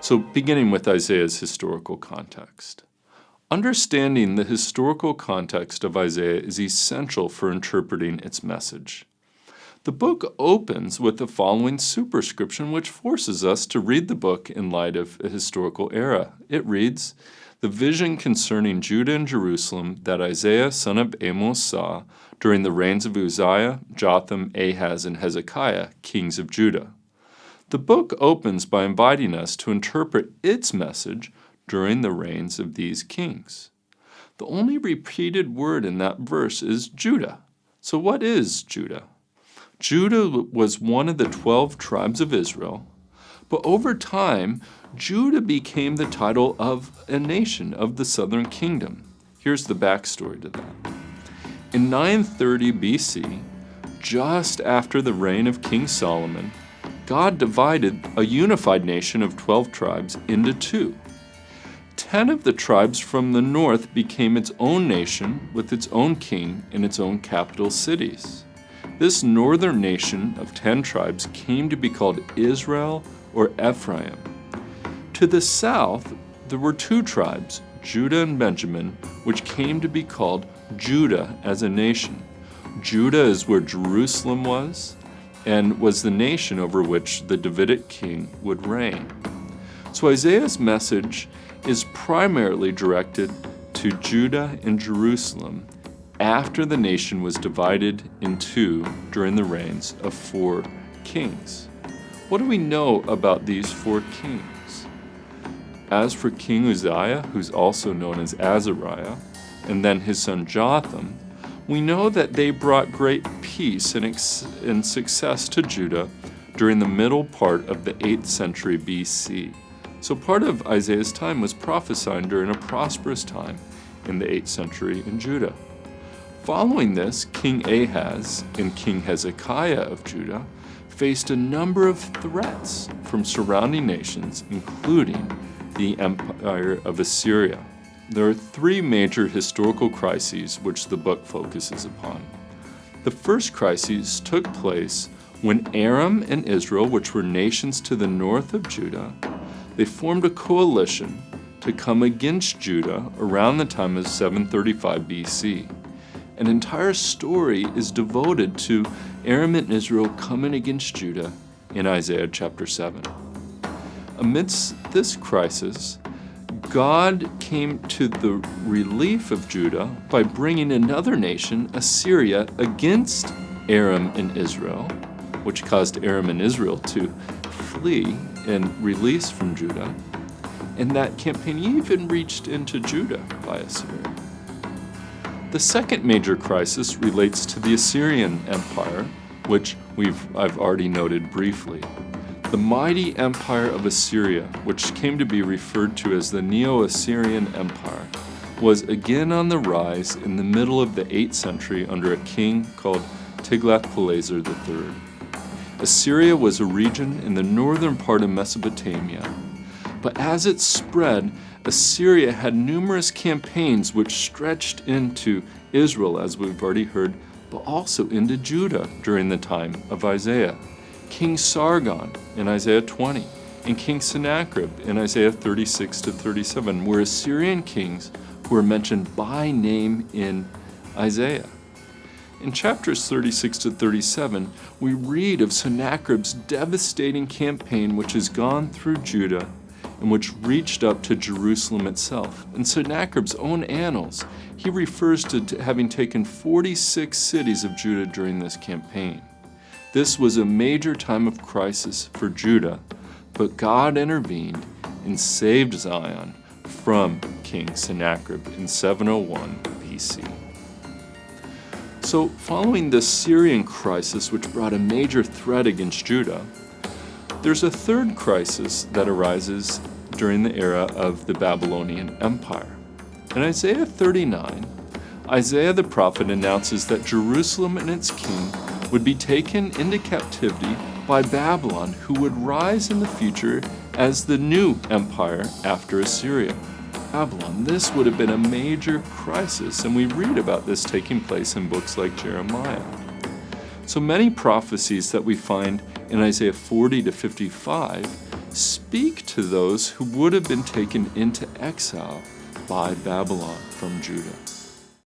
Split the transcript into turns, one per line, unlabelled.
So beginning with Isaiah's historical context. Understanding the historical context of Isaiah is essential for interpreting its message. The book opens with the following superscription, which forces us to read the book in light of a historical era. It reads, "The vision concerning Judah and Jerusalem that Isaiah son of Amos saw during the reigns of Uzziah, Jotham, Ahaz, and Hezekiah, kings of Judah." The book opens by inviting us to interpret its message during the reigns of these kings. The only repeated word in that verse is Judah. So what is Judah? Judah was one of the 12 tribes of Israel, but over time, Judah became the title of a nation of the southern kingdom. Here's the backstory to that. In 930 BC, just after the reign of King Solomon, God divided a unified nation of 12 tribes into two. 10 of the tribes from the north became its own nation with its own king and its own capital cities. This northern nation of 10 tribes came to be called Israel or Ephraim. To the south, there were 2 tribes, Judah and Benjamin, which came to be called Judah as a nation. Judah is where Jerusalem was, and was the nation over which the Davidic king would reign. So Isaiah's message is primarily directed to Judah and Jerusalem after the nation was divided in two during the reigns of 4 kings. What do we know about these 4 kings? As for King Uzziah, who's also known as Azariah, and then his son Jotham, we know that they brought great peace and success to Judah during the middle part of the 8th century BC. So part of Isaiah's time was prophesying during a prosperous time in the 8th century in Judah. Following this, King Ahaz and King Hezekiah of Judah faced a number of threats from surrounding nations, including the Empire of Assyria. There are 3 major historical crises which the book focuses upon. The first crisis took place when Aram and Israel, which were nations to the north of Judah, they formed a coalition to come against Judah around the time of 735 BC. An entire story is devoted to Aram and Israel coming against Judah in Isaiah chapter 7. Amidst this crisis, God came to the relief of Judah by bringing another nation, Assyria, against Aram and Israel, which caused Aram and Israel to flee and release from Judah. And that campaign even reached into Judah by Assyria. The second major crisis relates to the Assyrian Empire, which I've already noted briefly. The mighty empire of Assyria, which came to be referred to as the Neo-Assyrian Empire, was again on the rise in the middle of the 8th century under a king called Tiglath-Pileser III. Assyria was a region in the northern part of Mesopotamia, but as it spread, Assyria had numerous campaigns which stretched into Israel, as we've already heard, but also into Judah during the time of Isaiah. King Sargon in Isaiah 20, and King Sennacherib in Isaiah 36 to 37 were Assyrian kings who are mentioned by name in Isaiah. In chapters 36 to 37, we read of Sennacherib's devastating campaign which has gone through Judah and which reached up to Jerusalem itself. In Sennacherib's own annals, he refers to having taken 46 cities of Judah during this campaign. This was a major time of crisis for Judah, but God intervened and saved Zion from King Sennacherib in 701 BC. So, following the Syrian crisis, which brought a major threat against Judah, there's a third crisis that arises during the era of the Babylonian Empire. In Isaiah 39, Isaiah the prophet announces that Jerusalem and its king would be taken into captivity by Babylon, who would rise in the future as the new empire after Assyria. Babylon, this would have been a major crisis, and we read about this taking place in books like Jeremiah. So many prophecies that we find in Isaiah 40 to 55 speak to those who would have been taken into exile by Babylon from Judah.